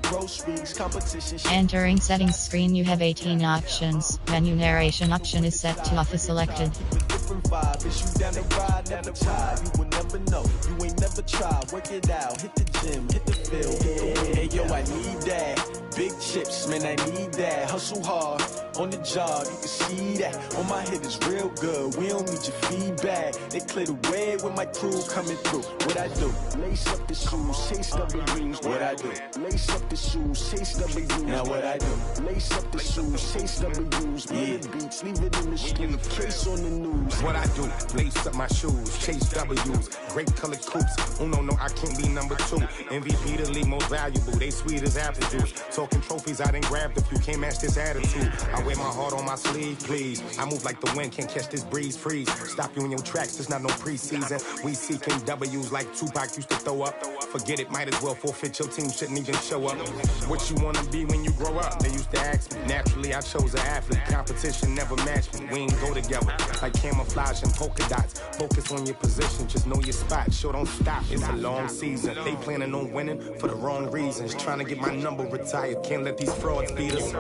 groceries, competition. Entering settings screen, you have 18 options. Menu narration option is set to off is selected. Different vibe, is you down the ride, never tired. You will never know, you ain't never tried. Work it out, hit the gym, hit the field. Hey yo, I need that. Big chips, man, I need that. Hustle hard, on the job, you can see that. On my head is real good, we don't need your feedback. They clear the way with my crew coming through. What I do? Lace up the shoes, chase W's. What I do? Lace up the shoes, chase W's. Now what I do? Lace up the shoes, chase W's. Yeah. Beats, leave it in the street, case on the news. What I do? Lace up my shoes, chase W's. Great colored coops. Uno, no, I can't be number 2. MVP, the league most valuable. They sweet as apple juice. Talking trophies, I didn't grab the few. Can't match this attitude. I wear my heart on my sleeve, please. I move like the wind, can't catch this breeze, freeze. Stop you in your tracks, there's not no preseason. We seeking W's like Tupac used to throw up. Forget it, might as well forfeit. Your team shouldn't even show up. What you wanna be when you grow up? They used to ask me. Naturally, I chose an athlete. Competition never matched me. We ain't go together like camouflage and polka dots. Focus on your position, just know your spot. Sure, don't stop. It's a long season. They planning on winning for the wrong reasons. Trying to get my number retired. Can't let these frauds beat us.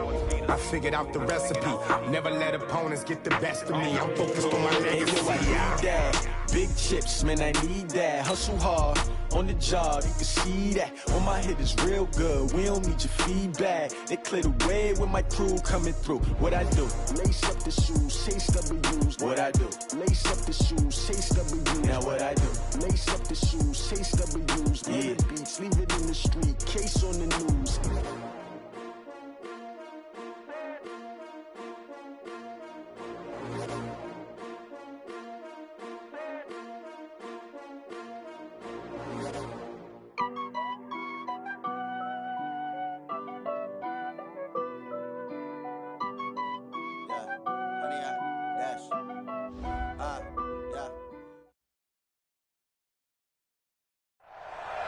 I figured out the recipe. Never let opponents get the best of me. I'm focused on my legacy. Big chips, man, I need that. Hustle hard, on the job, you can see that. On my head is real good, we don't need your feedback. They clear the way with my crew coming through. What I do? Lace up the shoes, chase W's. What I do? Lace up the shoes, chase W's. Now what I do? Lace up the shoes, chase W's. Yeah. Beats, leave it in the street, case on the news.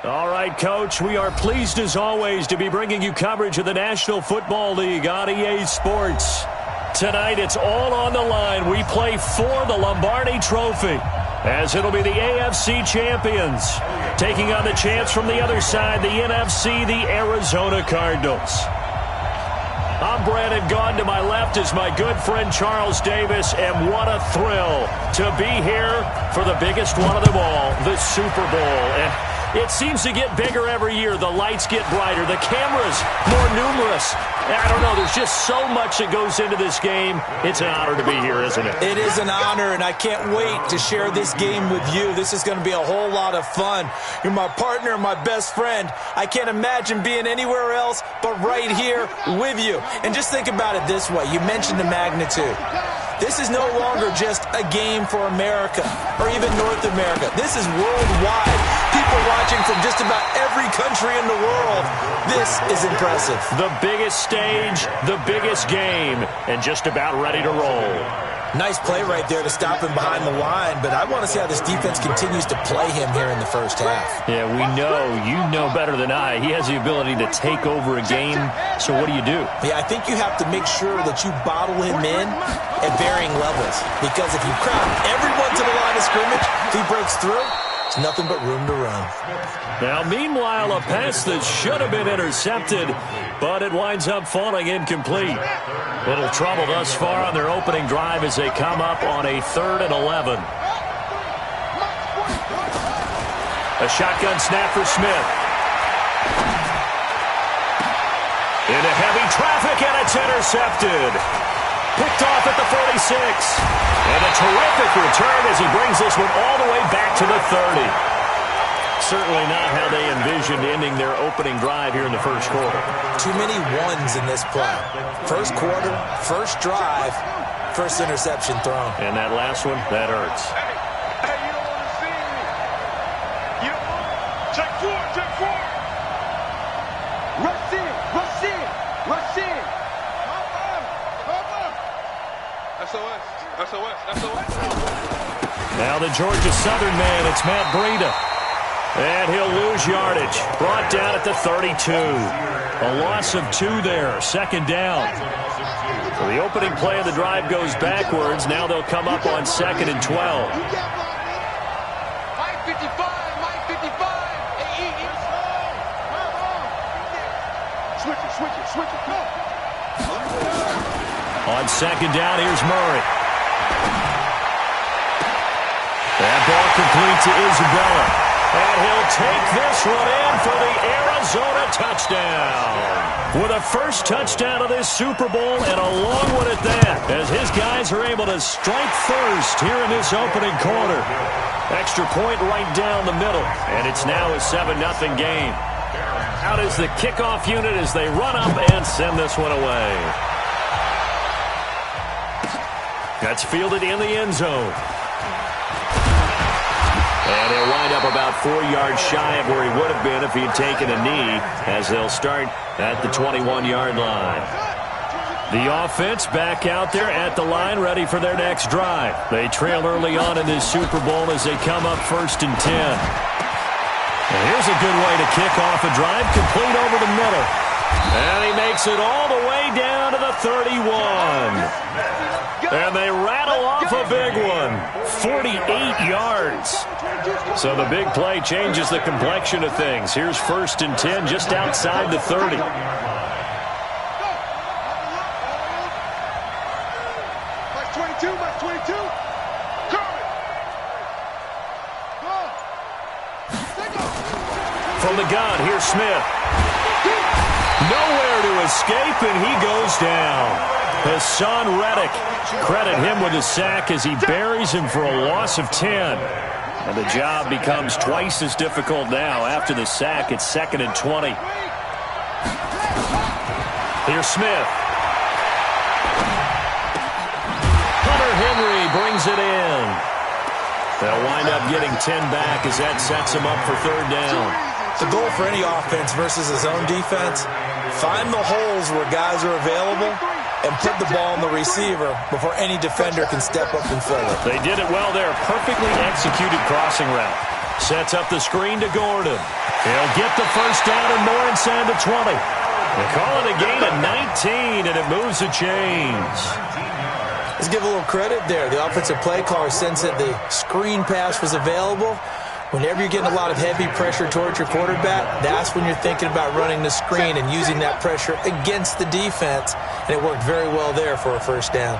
All right, Coach, we are pleased as always to be bringing you coverage of the National Football League on EA Sports. Tonight, it's all on the line. We play for the Lombardi Trophy, as it'll be the AFC champions taking on the champs from the other side, the NFC, the Arizona Cardinals. I'm Brandon Gaughan. To my left is my good friend Charles Davis, and what a thrill to be here for the biggest one of them all, the Super Bowl. And it seems to get bigger every year. The lights get brighter. The cameras more numerous. I don't know. There's just so much that goes into this game. It's an honor to be here, isn't it? It is an honor, and I can't wait to share this game with you. This is going to be a whole lot of fun. You're my partner, my best friend. I can't imagine being anywhere else but right here with you. And just think about it this way. You mentioned the magnitude. This is no longer just a game for America or even North America. This is worldwide. People watching from just about every country in the world. This is impressive. The biggest stage, the biggest game, and just about ready to roll. Nice play right there to stop him behind the line, but I want to see how this defense continues to play him here in the first half. Yeah, we know, you know better than I, he has the ability to take over a game, so what do you do? Yeah, I think you have to make sure that you bottle him in at varying levels, because if you crowd everyone to the line of scrimmage, if he breaks through, it's nothing but room to run. Now, meanwhile, a pass that should have been intercepted, but it winds up falling incomplete. Little trouble thus far on their opening drive as they come up on a 3rd and 11. A shotgun snap for Smith. Into heavy traffic, and it's intercepted. Picked off at the 46. And a terrific return as he brings this one all the way back to the 30. Certainly not how they envisioned ending their opening drive here in the first quarter. Too many ones in this play. First quarter, first drive, first interception thrown. And that last one, that hurts. Hey, you don't want to see me. You don't want to. Check four, check four. Rush in, rush in, rush in. SOS, SOS, SOS. Now the Georgia Southern man, it's Matt Breida. And he'll lose yardage. Brought down at the 32. A loss of 2 there. Second down. So the opening play of the drive goes backwards. Now they'll come up on 2nd and 12. Mike 55, Mike 55. Switch it. Go. On second down, here's Murray. That ball complete to Isabella. And he'll take this one in for the Arizona touchdown. For the first touchdown of this Super Bowl, and a long one at that, as his guys are able to strike first here in this opening quarter. Extra point right down the middle, and it's now a 7-0 game. Out is the kickoff unit as they run up and send this one away. That's fielded in the end zone. And he'll wind up about 4 yards shy of where he would have been if he'd taken a knee, as they'll start at the 21-yard line. The offense back out there at the line, ready for their next drive. They trail early on in this Super Bowl as they come up 1st and 10. And here's a good way to kick off a drive, complete over the middle. And he makes it all the way down to the 31. And they rattle off a big one, 48 yards. So the big play changes the complexion of things. Here's 1st and 10 just outside the 30. Max 22. From the gun, here's Smith. Nowhere to escape, and he goes down. Hassan Reddick, credit him with a sack as he buries him for a loss of 10. And the job becomes twice as difficult now. After the sack, it's 2nd and 20. Here's Smith. Hunter Henry brings it in. They'll wind up getting 10 back as that sets them up for 3rd down. The goal for any offense versus his own defense, find the holes where guys are available and put the ball on the receiver before any defender can step up and fill it. They did it well there. Perfectly executed crossing route. Sets up the screen to Gordon. He'll get the 1st down and more inside the 20. They call it a gain of 19, and it moves the chains. Let's give a little credit there. The offensive play caller sensed that the screen pass was available. Whenever you're getting a lot of heavy pressure towards your quarterback, that's when you're thinking about running the screen and using that pressure against the defense. And it worked very well there for a 1st down.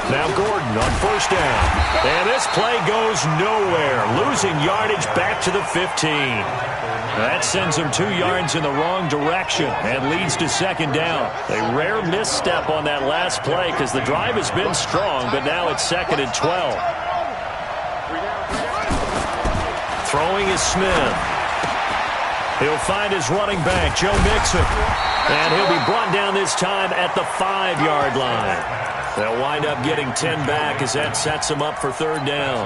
Now Gordon on 1st down. And this play goes nowhere. Losing yardage back to the 15. That sends them 2 yards in the wrong direction and leads to 2nd down. A rare misstep on that last play because the drive has been strong, but now it's 2nd and 12. Throwing is Smith. He'll find his running back, Joe Mixon. And he'll be brought down this time at the 5-yard line. They'll wind up getting 10 back as that sets them up for 3rd down.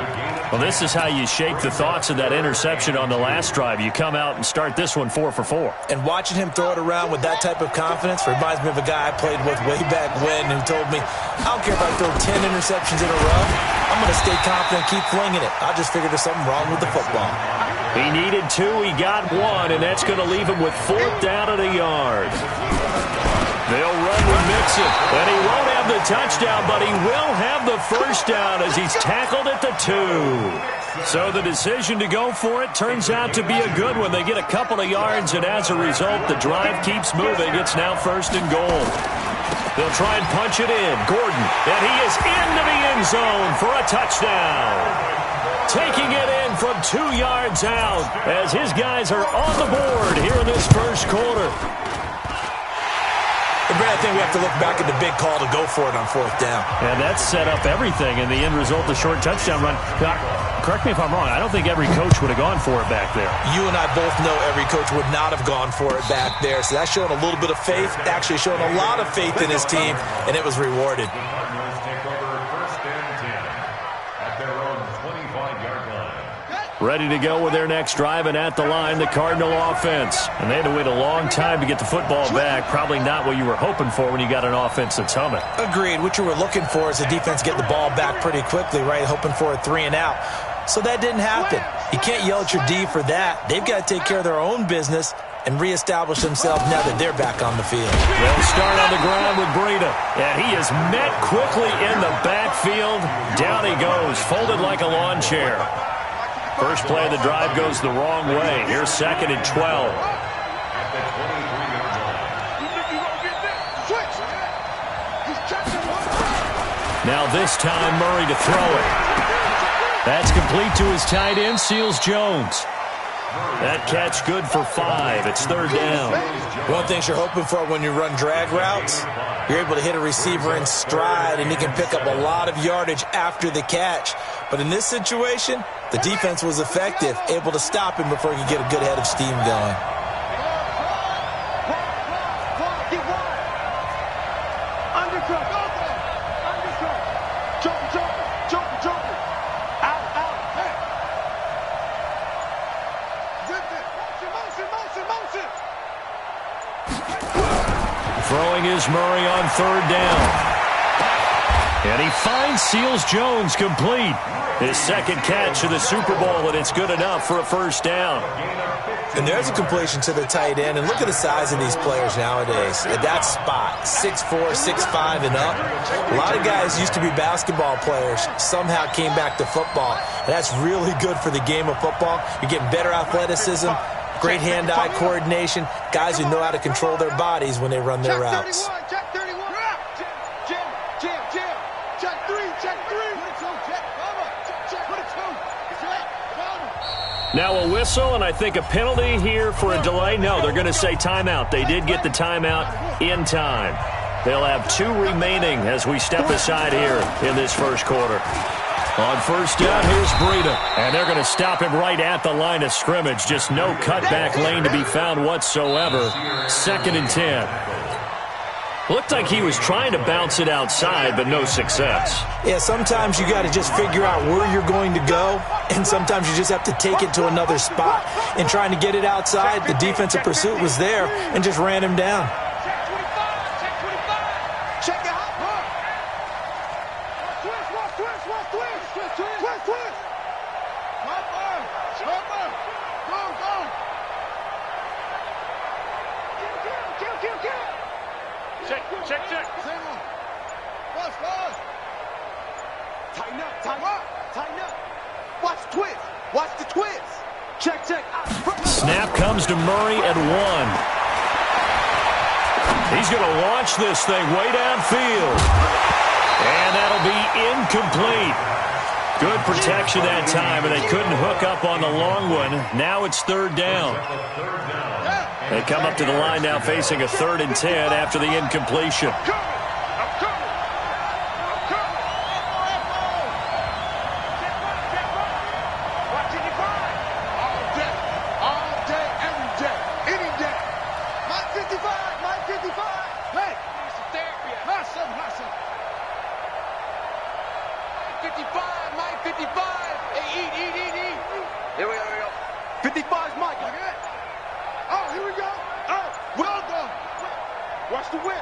Well, this is how you shake the thoughts of that interception on the last drive. You come out and start this one 4 for 4. And watching him throw it around with that type of confidence reminds me of a guy I played with way back when who told me, I don't care if I throw 10 interceptions in a row. I'm going to stay confident and keep flinging it. I just figured there's something wrong with the football. He needed 2. He got 1, and that's going to leave him with 4th down at a yard. They'll run with Mixon, and he won't have the touchdown, but he will have the 1st down as he's tackled at the 2. So the decision to go for it turns out to be a good one. They get a couple of yards, and as a result, the drive keeps moving. It's now 1st and goal. They'll try and punch it in. Gordon, and he is into the end zone for a touchdown. Taking it in from 2 yards out as his guys are on the board here in this 1st quarter. Brad, I think we have to look back at the big call to go for it on 4th down. And that set up everything in the end result, the short touchdown run. Correct me if I'm wrong. I don't think every coach would have gone for it back there. You and I both know every coach would not have gone for it back there. So that's showing a little bit of faith, actually showing a lot of faith in his team, and it was rewarded. Ready to go with their next drive, and at the line, the Cardinal offense. And they had to wait a long time to get the football back. Probably not what you were hoping for when you got an offense that's humming. Agreed. What you were looking for is the defense get the ball back pretty quickly, right? Hoping for a 3 and out. So that didn't happen. You can't yell at your D for that. They've got to take care of their own business and reestablish themselves now that they're back on the field. They'll start on the ground with Breida. And he is met quickly in the backfield. Down he goes, folded like a lawn chair. First play of the drive goes the wrong way. Here's 2nd and 12. Now this time Murray to throw it. That's complete to his tight end, Seals-Jones. That catch good for 5. It's third down. One thing you're hoping for when you run drag routes, you're able to hit a receiver in stride, and he can pick up a lot of yardage after the catch. But in this situation, the defense was effective, able to stop him before he could get a good head of steam going. Throwing is Murray on third down. And he finds Seals-Jones complete. His second catch of the Super Bowl, and it's good enough for a first down. And there's a completion to the tight end. And look at the size of these players nowadays. At that spot, 6'4", 6'5", and up. A lot of guys used to be basketball players, somehow came back to football. And that's really good for the game of football. You're getting better athleticism, great hand-eye coordination, guys who know how to control their bodies when they run their routes. Check 31. Jam. Check 3. Now a whistle, and I think a penalty here for a delay. No, they're going to say timeout. They did get the timeout in time. They'll have 2 remaining as we step aside here in this first quarter. On first down, here's Breida. And they're going to stop him right at the line of scrimmage. Just no cutback lane to be found whatsoever. 2nd and 10. Looked like he was trying to bounce it outside, but no success. Yeah, sometimes you got to just figure out where you're going to go, and sometimes you just have to take it to another spot. And trying to get it outside, the defensive pursuit was there and just ran him down. Check it out. Check. Same one. Watch. Tighten up. Watch the twist. Watch the twist. Check. Snap comes to Murray at 1. He's going to launch this thing way downfield. And that'll be incomplete. Good protection that time, and they couldn't hook up on the long one. Now it's third down. They come up to the line now facing a 3rd and 10 after the incompletion. Here we go. 55's Mike. Oh, here we go. Oh, well done. Watch the whip.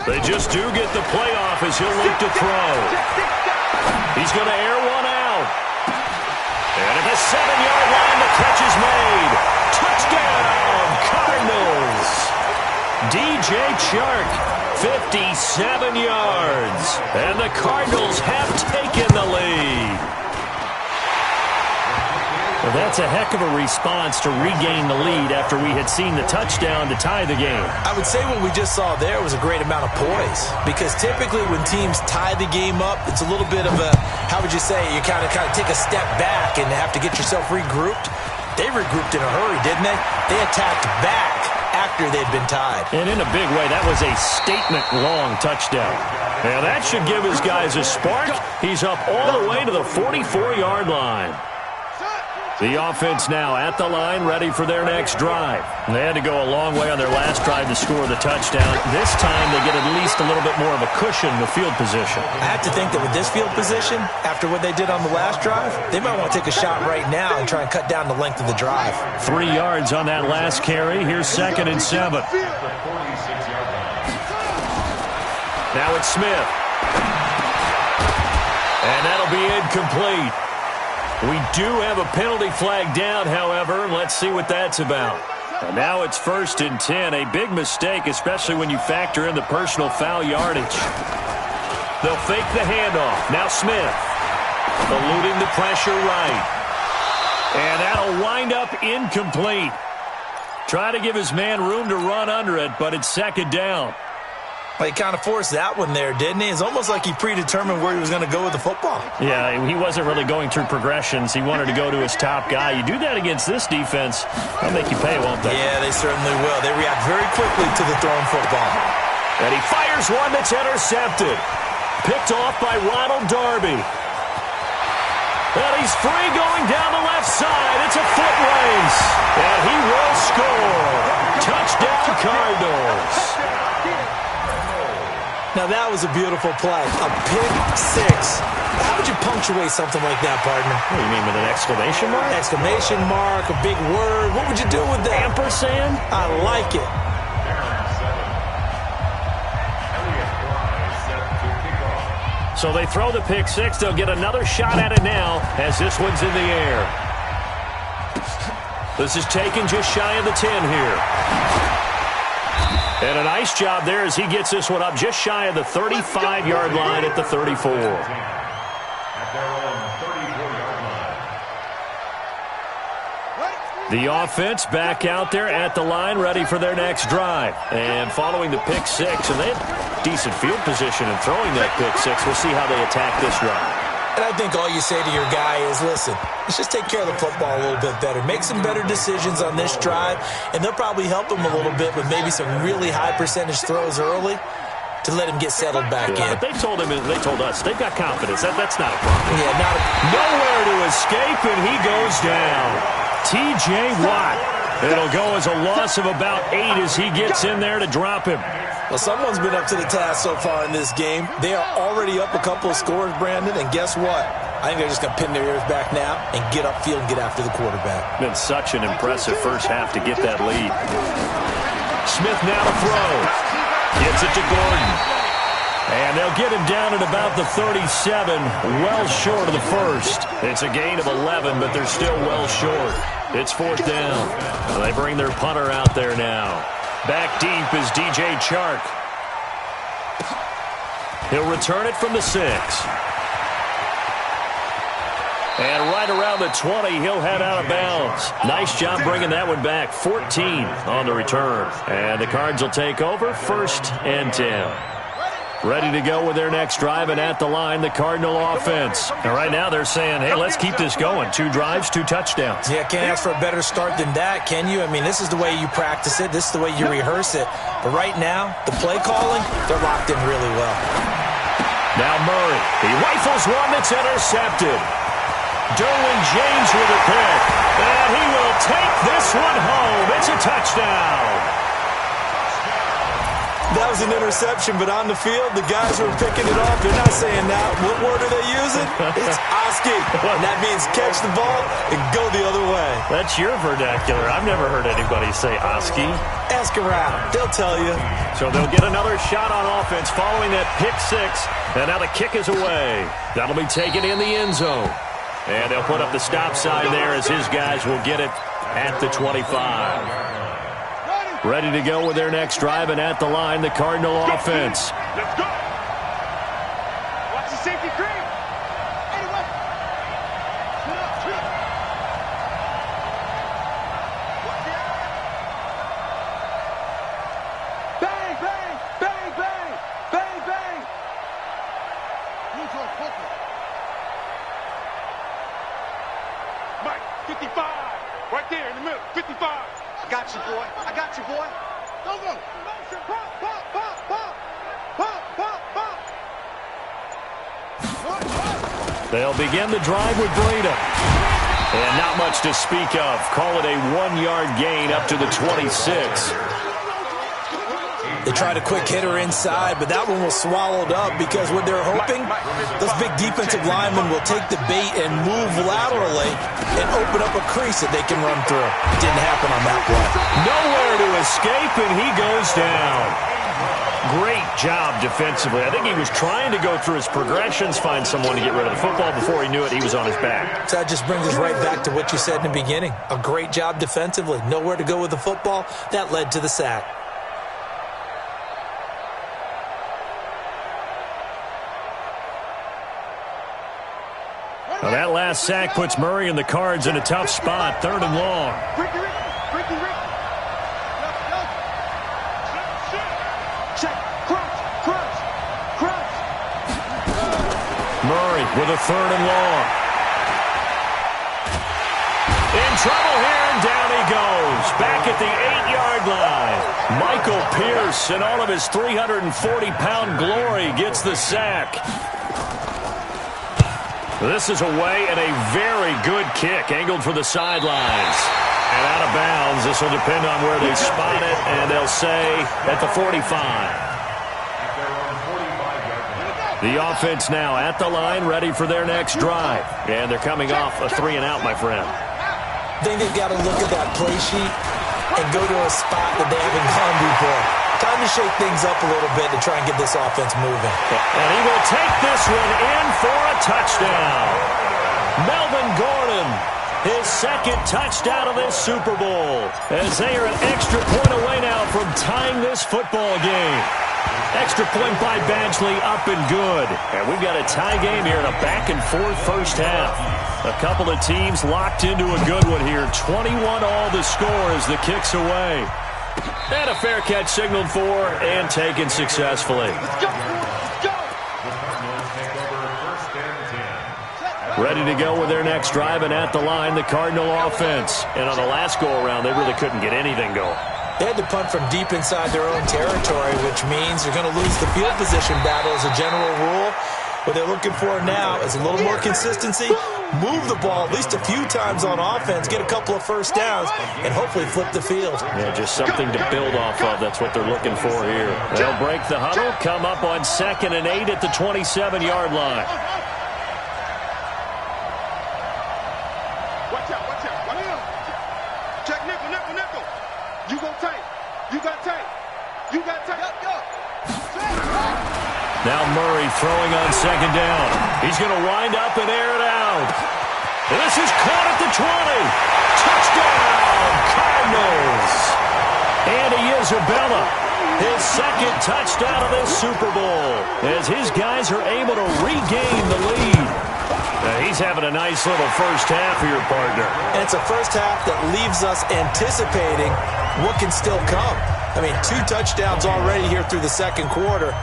They just do get the playoff as he'll look to throw. He's going to air one out. And at the 7-yard line, the catch is made. Touchdown, Cardinals. DJ Chark, 57 yards. And the Cardinals have taken the lead. Well, that's a heck of a response to regain the lead after we had seen the touchdown to tie the game. I would say what we just saw there was a great amount of poise, because typically when teams tie the game up, it's a little bit of a, how would you say, you kind of take a step back and have to get yourself regrouped. They regrouped in a hurry, didn't they? They attacked back after they'd been tied. And in a big way, that was a statement-long touchdown. Now that should give his guys a spark. He's up all the way to the 44-yard line. The offense now at the line, ready for their next drive. They had to go a long way on their last drive to score the touchdown. This time they get at least a little bit more of a cushion in the field position. I have to think that with this field position, after what they did on the last drive, they might want to take a shot right now and try and cut down the length of the drive. 3 yards on that last carry. Here's 2nd and 7. Now it's Smith. And that'll be incomplete. We do have a penalty flag down, however. Let's see what that's about. And now it's 1st and 10. A big mistake, especially when you factor in the personal foul yardage. They'll fake the handoff. Now Smith. Eluding the pressure right. And that'll wind up incomplete. Try to give his man room to run under it, but it's 2nd down. Well, he kind of forced that one there, didn't he? It's almost like he predetermined where he was going to go with the football. Yeah, he wasn't really going through progressions. He wanted to go to his top guy. You do that against this defense, they'll make you pay, won't they? Yeah, they certainly will. They react very quickly to the thrown football. And he fires one that's intercepted. Picked off by Ronald Darby. And he's free going down the left side. It's a foot race. And he will score. Touchdown, Cardinals. Now, that was a beautiful play. A pick six. How would you punctuate something like that, partner? What do you mean, with an exclamation mark? Exclamation mark, a big word. What would you do with that? Ampersand? I like it. So they throw the pick six. They'll get another shot at it now as this one's in the air. This is taken just shy of the 10 here. And a nice job there as he gets this one up just shy of the 35-yard line at the 34. The offense back out there at the line, ready for their next drive. And following the pick six, and they have decent field position in throwing that pick six. We'll see how they attack this drive. And I think all you say to your guy is, listen, let's just take care of the football a little bit better. Make some better decisions on this drive, and they'll probably help him a little bit with maybe some really high percentage throws early to let him get settled back in. But they told us, they've got confidence. That's not a problem. Yeah, nowhere to escape, and he goes down. T.J. Watt. It'll go as a loss of about 8 as he gets in there to drop him. Well, someone's been up to the task so far in this game. They are already up a couple of scores, Brandon, and guess what? I think they're just going to pin their ears back now and get upfield and get after the quarterback. Been such an impressive first half to get that lead. Smith now to throw. Gets it to Gordon. And they'll get him down at about the 37, well short of the first. It's a gain of 11, but they're still well short. It's fourth down. They bring their punter out there now. Back deep is DJ Chark. He'll return it from the 6. And right around the 20, he'll head out of bounds. Nice job bringing that one back. 14 on the return. And the Cards will take over, 1st and 10. Ready to go with their next drive, and at the line, the Cardinal offense. And right now they're saying, hey, let's keep this going. 2 drives, 2 touchdowns. Yeah, can't ask for a better start than that, can you? I mean, this is the way you practice it. This is the way you rehearse it. But right now, the play calling, they're locked in really well. Now Murray. He rifles one that's intercepted. Derwin James with a pick. And he will take this one home. It's a touchdown. That was an interception, but on the field, the guys who are picking it off, they're not saying that. What word are they using? It's Oski. And that means catch the ball and go the other way. That's your vernacular. I've never heard anybody say Oski. Ask around. They'll tell you. So they'll get another shot on offense following that pick six. And now the kick is away. That'll be taken in the end zone. And they'll put up the stop sign there as his guys will get it at the 25. Ready to go with their next drive, and at the line, the Cardinal offense. Let's go. Watch the safety green. Anyway. Bang, bang, bang, bang, bang, bang. Mike, 55. Right there in the middle, 55. I got you, boy. I got you, boy. Go. Pop, pop, pop, pop. Pop, pop, pop. They'll begin the drive with Breda. And not much to speak of. Call it a 1-yard gain up to the 26. They tried a quick hitter inside, but that one was swallowed up because what they're hoping, those big defensive linemen will take the bait and move laterally and open up a crease that they can run through. Didn't happen on that play. Nowhere to escape, and he goes down. Great job defensively. I think he was trying to go through his progressions, find someone to get rid of the football. Before he knew it, he was on his back. So that just brings us right back to what you said in the beginning. A great job defensively. Nowhere to go with the football. That led to the sack. Well, that last sack puts Murray and the Cards in a tough spot, 3rd and long. Ricky. Check, crunch. Murray with a 3rd and long. In trouble here, and down he goes. Back at the 8-yard line. Michael Pierce, in all of his 340-pound glory, gets the sack. This is away, and a very good kick, angled for the sidelines. And out of bounds. This will depend on where they spot it, and they'll say at the 45. The offense now at the line, ready for their next drive. And they're coming off a 3-and-out, my friend. I think they've got to look at that play sheet and go to a spot that they haven't gone before. Time to shake things up a little bit to try and get this offense moving. And he will take this one in for a touchdown. Melvin Gordon, his 2nd touchdown of this Super Bowl, as they are an extra point away now from tying this football game. Extra point by Badgley, up and good. And we've got a tie game here in a back-and-forth first half. A couple of teams locked into a good one here. 21 all the score as the kick's away. And a fair catch signaled for and taken successfully. Let's go. Let's go. Ready to go with their next drive, and at the line, the Cardinal offense. And on the last go-around, they really couldn't get anything going. They had to punt from deep inside their own territory, which means you're going to lose the field position battle as a general rule. What they're looking for now is a little more consistency, move the ball at least a few times on offense, get a couple of first downs, and hopefully flip the field. Yeah, just something to build off of. That's what they're looking for here. They'll break the huddle, come up on 2nd and 8 at the 27-yard line. Watch out. Check nickel. You go tight. You got tight. Go. Now Murray throwing on 2nd down. He's going to wind up and air it out. And this is caught at the 20. Touchdown, Cardinals. Andy Isabella, his 2nd touchdown of this Super Bowl, as his guys are able to regain the lead. He's having a nice little first half for your partner. And it's a first half that leaves us anticipating what can still come. I mean, 2 touchdowns already here through the 2nd quarter.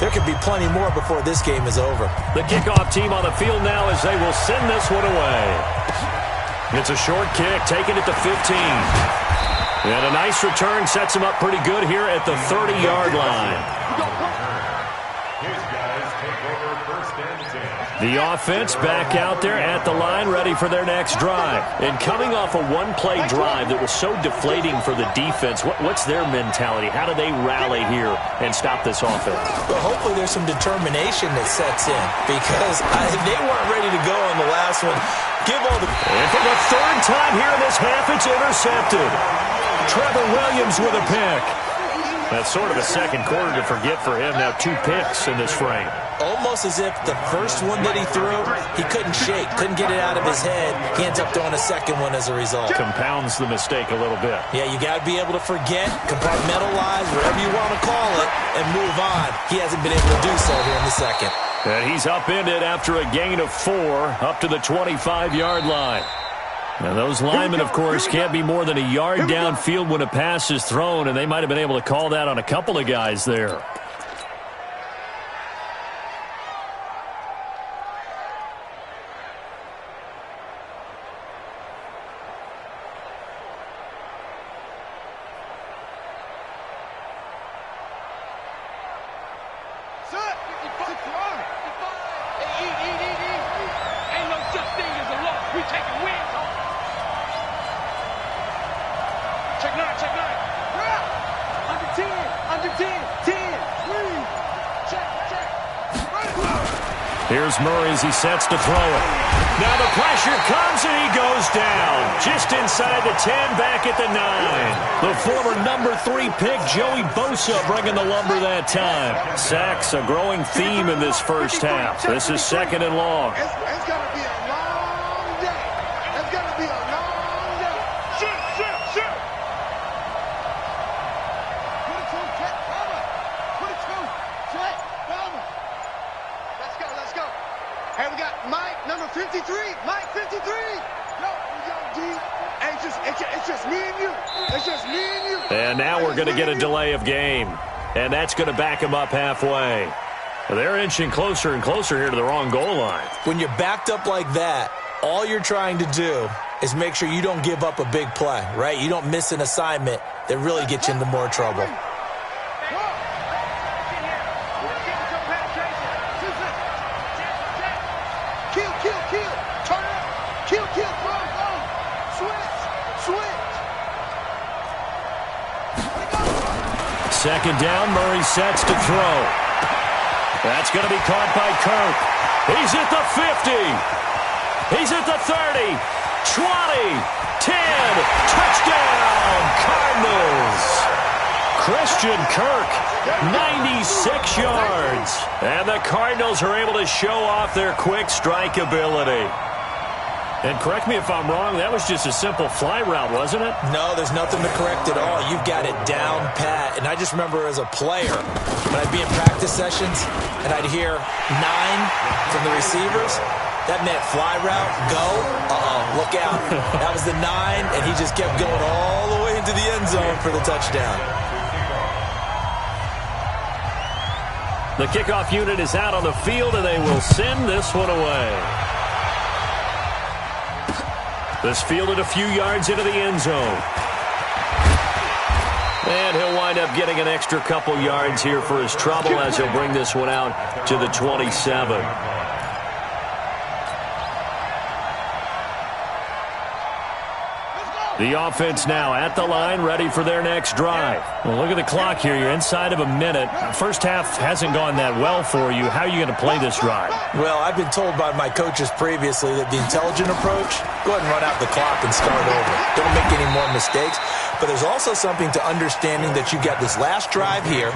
There could be plenty more before this game is over. The kickoff team on the field now as they will send this one away. It's a short kick, taken at the 15. And a nice return sets him up pretty good here at the 30-yard line. The offense back out there at the line, ready for their next drive. And coming off a one-play drive that was so deflating for the defense, what's their mentality? How do they rally here and stop this offense? Well, hopefully there's some determination that sets in, because they weren't ready to go on the last one. And for the 3rd time here in this half, it's intercepted. Trevor Williams with a pick. That's sort of a 2nd quarter to forget for him. Now 2 picks in this frame. Almost as if the first one that he threw, he couldn't shake, couldn't get it out of his head. He ends up throwing a 2nd one as a result. Compounds the mistake a little bit. Yeah, you got to be able to forget, compartmentalize, whatever you want to call it, and move on. He hasn't been able to do so here in the 2nd. And he's upended after a gain of 4 up to the 25-yard line. And those linemen, of course, can't be more than a yard downfield when a pass is thrown, and they might have been able to call that on a couple of guys there. Ain't no such thing as a loss. We taking wins home. Check 9. Under 10. 10. 3. Check. Here's Murray as he sets to throw it. Now the pressure comes and he goes down. Just inside the 10, back at the 9. The former number 3 pick, Joey Bosa, bringing the lumber that time. Sacks, a growing theme in this first half. This is 2nd and long. It's going to be a long day. It's going to be a long day. Shoot. 22, check, cover. 22, check, cover. Let's go. Hey, we got Mike, number 53. Mike, 53. Yo, D. It's just me and you. It's just me and you. And now we're going to get a delay of game. And that's going to back him up halfway. They're inching closer and closer here to the wrong goal line. When you're backed up like that, all you're trying to do is make sure you don't give up a big play, right? You don't miss an assignment that really gets you into more trouble. Second down, Murray sets to throw. That's going to be caught by Kirk. He's at the 50. He's at the 30. 20. 10. Touchdown, Cardinals. Christian Kirk, 96 yards. And the Cardinals are able to show off their quick strike ability. And correct me if I'm wrong, that was just a simple fly route, wasn't it? No, there's nothing to correct at all. You've got it down pat. And I just remember as a player, when I'd be in practice sessions and I'd hear 9 from the receivers, that meant fly route, go, look out. That was the 9, and he just kept going all the way into the end zone for the touchdown. The kickoff unit is out on the field, and they will send this one away. This fielded a few yards into the end zone. And he'll wind up getting an extra couple yards here for his trouble as he'll bring this one out to the 27. The offense now at the line, ready for their next drive. Well, look at the clock here. You're inside of a minute. First half hasn't gone that well for you. How are you going to play this drive? Well, I've been told by my coaches previously that the intelligent approach, go ahead and run out the clock and start over. Don't make any more mistakes. But there's also something to understanding that you got this last drive here.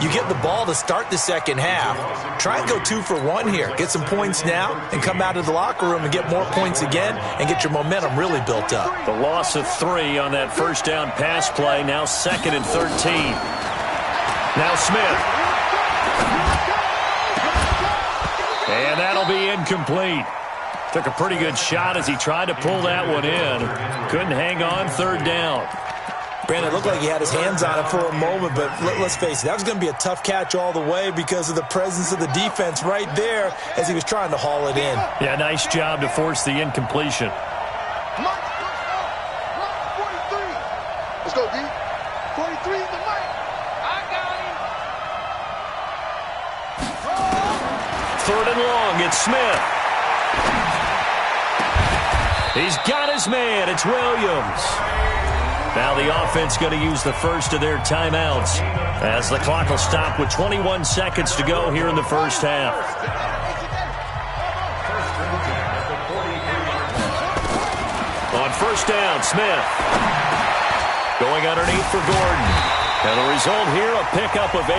You get the ball to start the second half. Try and go 2 for 1 here. Get some points now and come out of the locker room and get more points again and get your momentum really built up. The loss of 3 on that first down pass play. Now 2nd and 13. Now Smith. And that'll be incomplete. Took a pretty good shot as he tried to pull that one in. Couldn't hang on, 3rd down. Brandon, it looked like he had his hands on it for a moment, but let's face it, that was going to be a tough catch all the way because of the presence of the defense right there as he was trying to haul it in. Yeah, nice job to force the incompletion. Mike, 43. Let's go, D. 43 is the Mike. I got him. 3rd and long, it's Smith. He's got his man, it's Williams. Now the offense going to use the first of their timeouts as the clock will stop with 21 seconds to go here in the first half. On first down, Smith. Going underneath for Gordon. And the result here, a pickup of 8.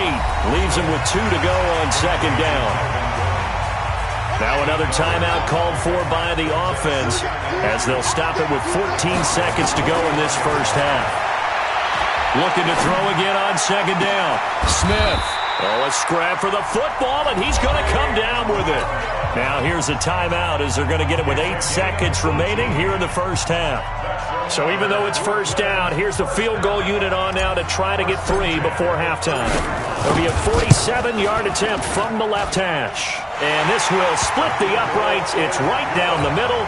Leaves him with 2 to go on 2nd down. Now another timeout called for by the offense as they'll stop it with 14 seconds to go in this first half. Looking to throw again on 2nd down. Smith. Oh, a scrap for the football, and he's going to come down with it. Now here's a timeout as they're going to get it with 8 seconds remaining here in the first half. So even though it's first down, here's the field goal unit on now to try to get 3 before halftime. It'll be a 47-yard attempt from the left hash. And this will split the uprights. It's right down the middle.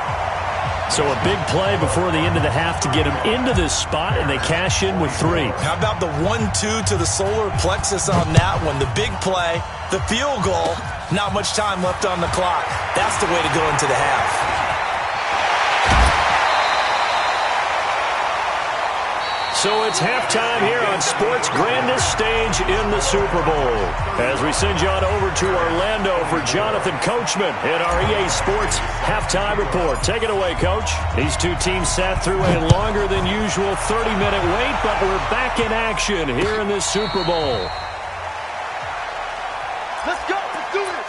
So a big play before the end of the half to get them into this spot, and they cash in with 3. How about the 1-2 to the solar plexus on that one? The big play, the field goal, not much time left on the clock. That's the way to go into the half. So it's halftime here on sports' grandest stage in the Super Bowl. As we send you on over to Orlando for Jonathan Coachman at our EA Sports Halftime Report. Take it away, Coach. These two teams sat through a longer than usual 30-minute wait, but we're back in action here in this Super Bowl. Let's go. Let's do this.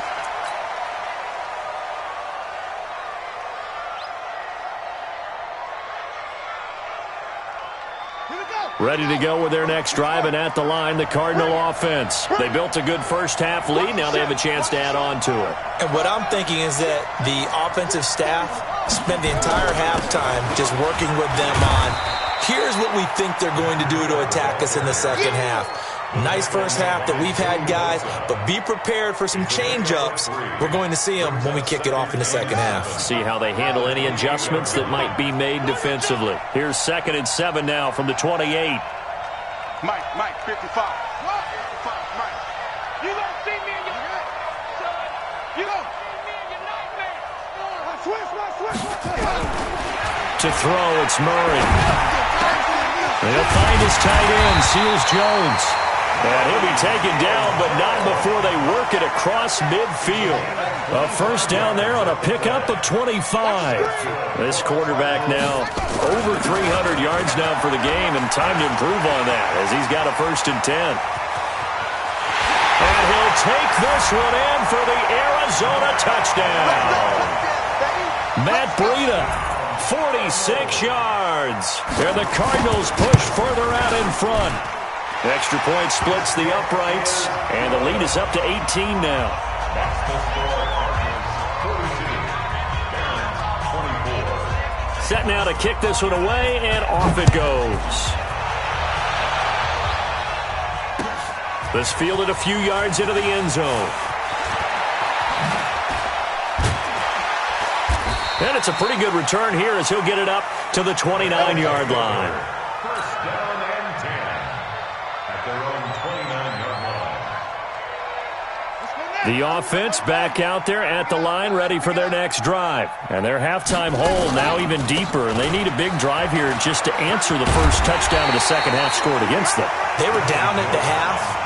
Ready to go with their next drive, and at the line, the Cardinal offense. They built a good first-half lead. Now they have a chance to add on to it. And what I'm thinking is that the offensive staff spent the entire halftime just working with them on, here's what we think they're going to do to attack us in the second half. Nice first half that we've had, guys, but be prepared for some change-ups. We're going to see them when we kick it off in the second half. See how they handle any adjustments that might be made defensively. Here's 2nd and 7 now from the 28. Mike, 55. Mike. You don't see me in your son. You don't see me in your nightmare. Switch. To throw, it's Murray. They'll find his tight end, Seals Jones. And he'll be taken down, but not before they work it across midfield. A first down there on a pickup of 25. This quarterback now over 300 yards now for the game, and time to improve on that as he's got a 1st and 10. And he'll take this one in for the Arizona touchdown. Matt Breida, 46 yards. And the Cardinals push further out in front. Extra point splits the uprights, and the lead is up to 18 now. Set now to kick this one away, and off it goes. This fielded a few yards into the end zone. And it's a pretty good return here as he'll get it up to the 29-yard line. First down and 10 at their own 29-yard line. The offense back out there at the line, ready for their next drive. And their halftime hole now even deeper, and they need a big drive here just to answer the first touchdown of the second half scored against them. They were down at the half.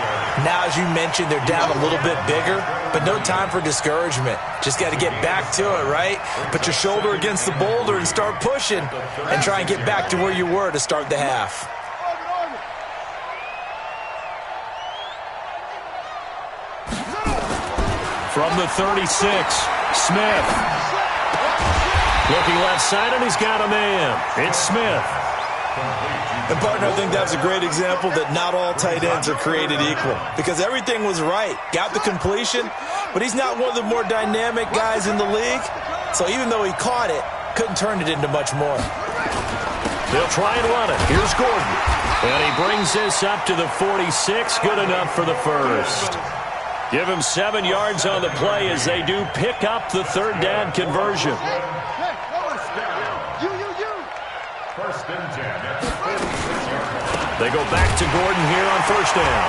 Now, as you mentioned, they're down a little bit bigger, but no time for discouragement. Just got to get back to it, right? Put your shoulder against the boulder and start pushing and try and get back to where you were to start the half. From the 36, Smith. Looking left side, and he's got a man. It's Smith. And, partner, I think that's a great example that not all tight ends are created equal because everything was right. Got the completion, but he's not one of the more dynamic guys in the league. So even though he caught it, couldn't turn it into much more. They'll try and run it. Here's Gordon. And he brings this up to the 46. Good enough for the first. Give him 7 yards on the play as they do pick up the third down conversion. First and 10 at the 46-yard line. They go back to Gordon here on first down.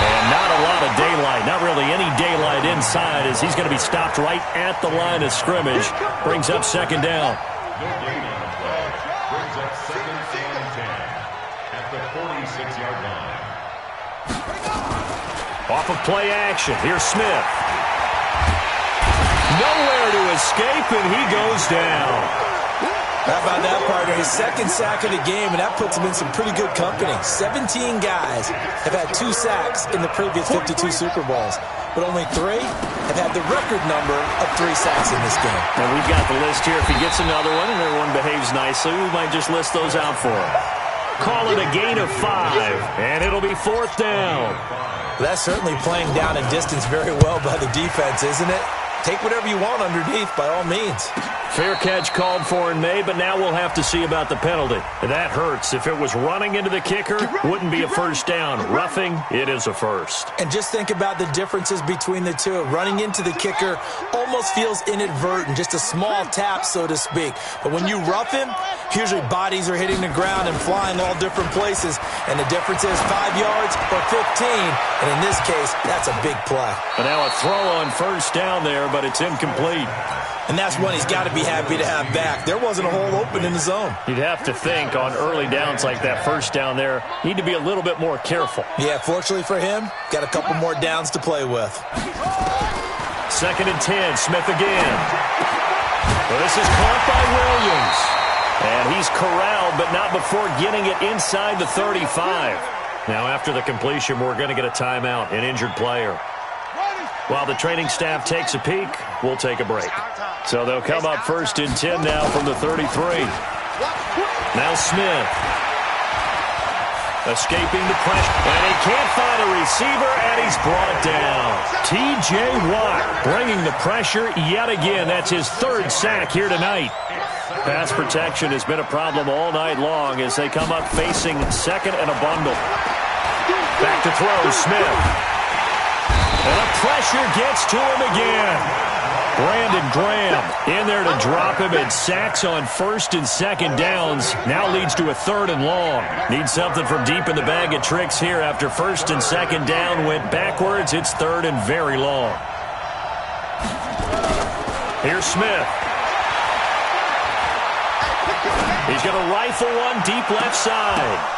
And not a lot of daylight, not really any daylight inside as he's going to be stopped right at the line of scrimmage. Brings up second down. No gain on the play. Brings up 2nd and 10 at the 46-yard line. Off of play action, here's Smith. Nowhere to escape, and he goes down. How about that, partner? His 2nd sack of the game, and that puts him in some pretty good company. 17 guys have had 2 sacks in the previous 52 Super Bowls, but only 3 have had the record number of 3 sacks in this game. And we've got the list here. If he gets another one and everyone behaves nicely, we might just list those out for him. Call it a gain of 5, and it'll be 4th down. Well, that's certainly playing down in distance very well by the defense, isn't it? Take whatever you want underneath, by all means. Fair catch called for and made, but now we'll have to see about the penalty. That hurts. If it was running into the kicker, wouldn't be a first down. Roughing, it is a first. And just think about the differences between the two. Running into the kicker almost feels inadvertent, just a small tap, so to speak. But when you rough him, usually bodies are hitting the ground and flying all different places. And the difference is 5 yards or 15. And in this case, that's a big play. And now a throw on first down there, but it's incomplete. And that's one he's got to be happy to have back. There wasn't a hole open in the zone. You'd have to think on early downs like that first down there, need to be a little bit more careful. Yeah, fortunately for him, got a couple more downs to play with. 2nd and 10, Smith again. Well, this is caught by Williams. And he's corralled, but not before getting it inside the 35. Now after the completion, we're going to get a timeout, an injured player. While the training staff takes a peek, we'll take a break. So they'll come up 1st and 10 now from the 33. Now Smith. Escaping the pressure. And he can't find a receiver, and he's brought down. T.J. Watt bringing the pressure yet again. That's his 3rd sack here tonight. Pass protection has been a problem all night long as they come up facing 2nd and a bundle. Back to throw, Smith. And the pressure gets to him again. Brandon Graham in there to drop him, and sacks on first and second downs. Now leads to a 3rd and long. Needs something from deep in the bag of tricks here after first and second down went backwards. It's 3rd and very long. Here's Smith. He's going to rifle one deep left side.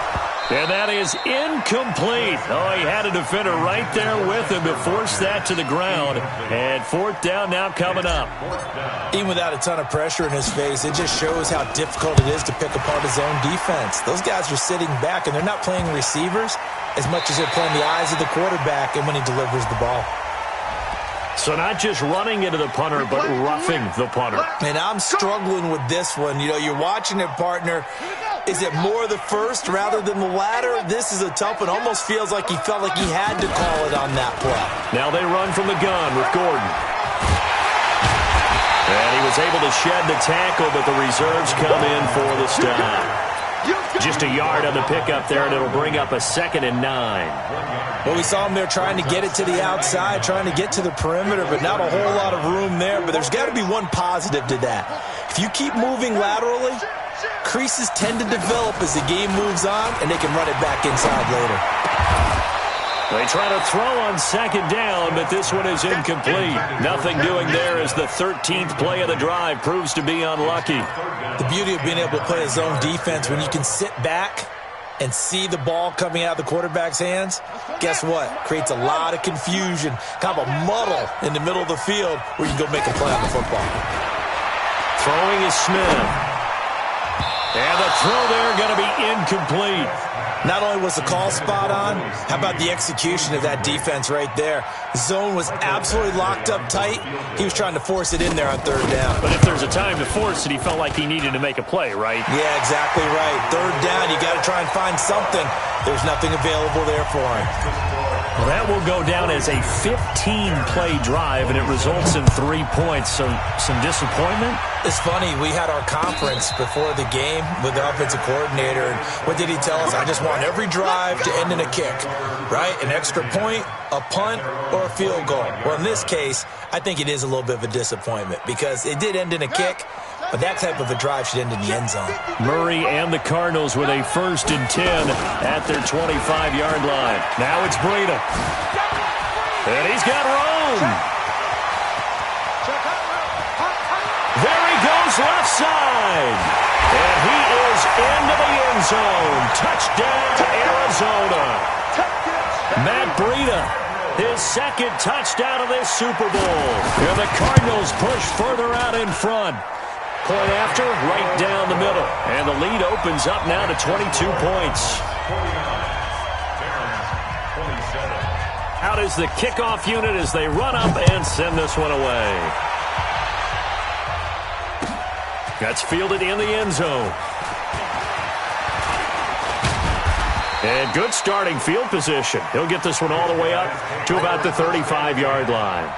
And that is incomplete. Oh, he had a defender right there with him to force that to the ground. And 4th down now coming up. Even without a ton of pressure in his face, it just shows how difficult it is to pick apart his own defense. Those guys are sitting back, and they're not playing receivers as much as they're playing the eyes of the quarterback and when he delivers the ball. So not just running into the punter, but roughing the punter. And I'm struggling with this one. You know, you're watching it, partner. Is it more the first rather than the latter? This is a tough one. Almost feels like he felt like he had to call it on that play. Now they run from the gun with Gordon. And he was able to shed the tackle, but the reserves come in for the stop. Just a yard on the pickup there, and it'll bring up a 2nd and 9. Well, we saw him there trying to get it to the outside, trying to get to the perimeter, but not a whole lot of room there. But there's got to be one positive to that. If you keep moving laterally, creases tend to develop as the game moves on, and they can run it back inside later. They try to throw on 2nd down, but this one is incomplete. Nothing doing there as the 13th play of the drive proves to be unlucky. The beauty of being able to play a zone defense when you can sit back and see the ball coming out of the quarterback's hands, guess what? Creates a lot of confusion, kind of a muddle in the middle of the field where you can go make a play on the football. Throwing is Smith. And the throw there going to be incomplete. Not only was the call spot on, how about the execution of that defense right there? Zone was absolutely locked up tight. He was trying to force it in there on 3rd down. But if there's a time to force it, he felt like he needed to make a play, right? Yeah, exactly right. 3rd down, you got to try and find something. There's nothing available there for him. Well, that will go down as a 15-play drive, and it results in 3 points. So some disappointment? It's funny, we had our conference before the game with the offensive coordinator, and what did he tell us? I just want every drive to end in a kick, right? An extra point, a punt, or a field goal. Well, in this case, I think it is a little bit of a disappointment because it did end in a kick, but that type of a drive should end in the end zone. Murray and the Cardinals with a 1st and 10 at their 25-yard line. Now it's Breida. And he's got room. There he goes left side. And he is into the end zone. Touchdown, Arizona. Matt Breida, his 2nd touchdown of this Super Bowl. And the Cardinals push further out in front. Point after, right down the middle. And the lead opens up now to 22 points. Out is the kickoff unit as they run up and send this one away. That's fielded in the end zone. And good starting field position. He'll get this one all the way up to about the 35-yard line.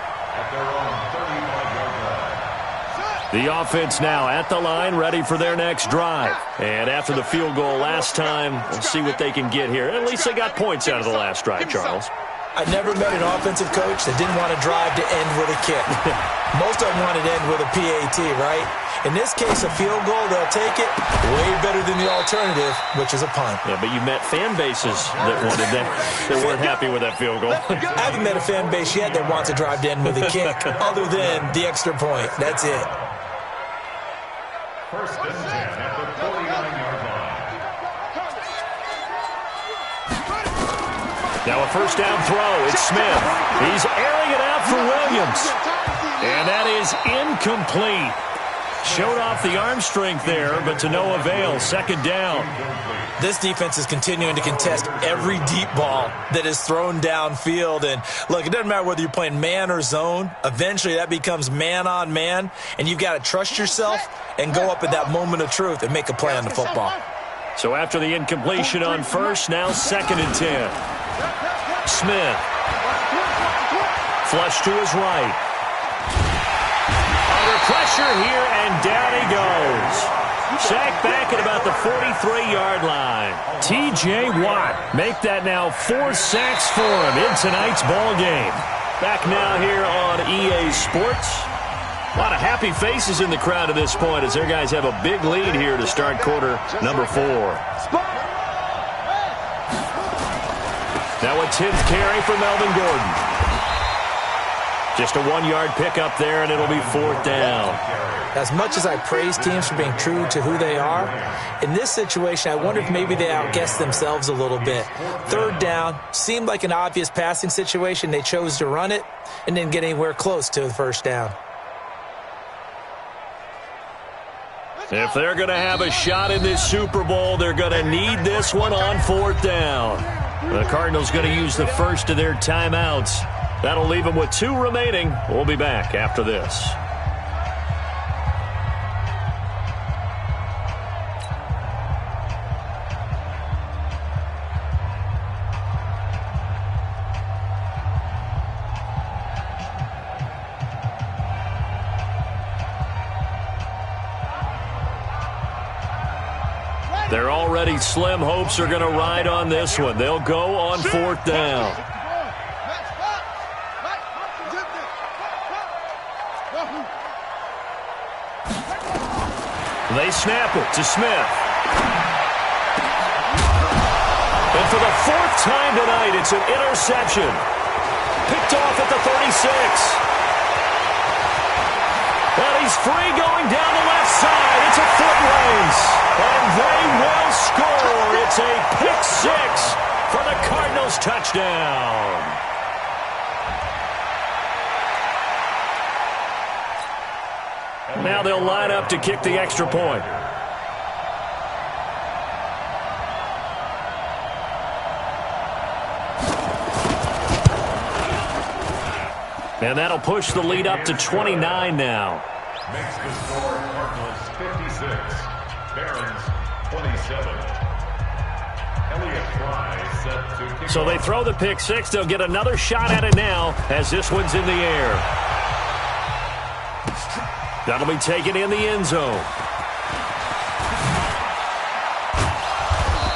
The offense now at the line, ready for their next drive. And after the field goal last time, we'll see what they can get here. At least they got points out of the last drive, Charles. I never met an offensive coach that didn't want to drive to end with a kick. Most of them wanted to end with a PAT, right? In this case, a field goal, they'll take it way better than the alternative, which is a punt. Yeah, but you met fan bases that wanted that, that weren't happy with that field goal. I haven't met a fan base yet that wants to drive to end with a kick, other than the extra point. That's it. 1st and 10 at the 49-yard line. Now a 1st down throw. It's Smith. He's airing it out for Williams. And that is incomplete. Showed off the arm strength there, but to no avail. 2nd down. This defense is continuing to contest every deep ball that is thrown downfield. And look, it doesn't matter whether you're playing man or zone. Eventually that becomes man on man. And you've got to trust yourself and go up at that moment of truth and make a play on the football. So after the incompletion on 1st, now 2nd and 10. Smith. Flush to his right. Under pressure here, and down he goes. Sacked back at about the 43-yard line. T.J. Watt make that now 4 sacks for him in tonight's ball game. Back now here on EA Sports. A lot of happy faces in the crowd at this point as their guys have a big lead here to start quarter number 4. Now a 10th carry for Melvin Gordon. Just a 1-yard pickup there, and it'll be 4th down. As much as I praise teams for being true to who they are, in this situation, I wonder if maybe they outguessed themselves a little bit. 3rd down seemed like an obvious passing situation. They chose to run it and didn't get anywhere close to the 1st down. If they're going to have a shot in this Super Bowl, they're going to need this one on 4th down. The Cardinals going to use the first of their timeouts. That'll leave them with 2 remaining. We'll be back after this. They're already slim hopes are going to ride on this one. They'll go on 4th down. They snap it to Smith. And for the 4th time tonight, it's an interception. Picked off at the 36. And he's free going down the left side. It's a foot race. And they will score. It's a pick 6 for the Cardinals touchdown. Now they'll line up to kick the extra point. And that'll push the lead up to 29 now. Makes the score Cardinals 56, Barons 27. Elliott Fry set to kick. So they throw the pick 6. They'll get another shot at it now as this one's in the air. That'll be taken in the end zone.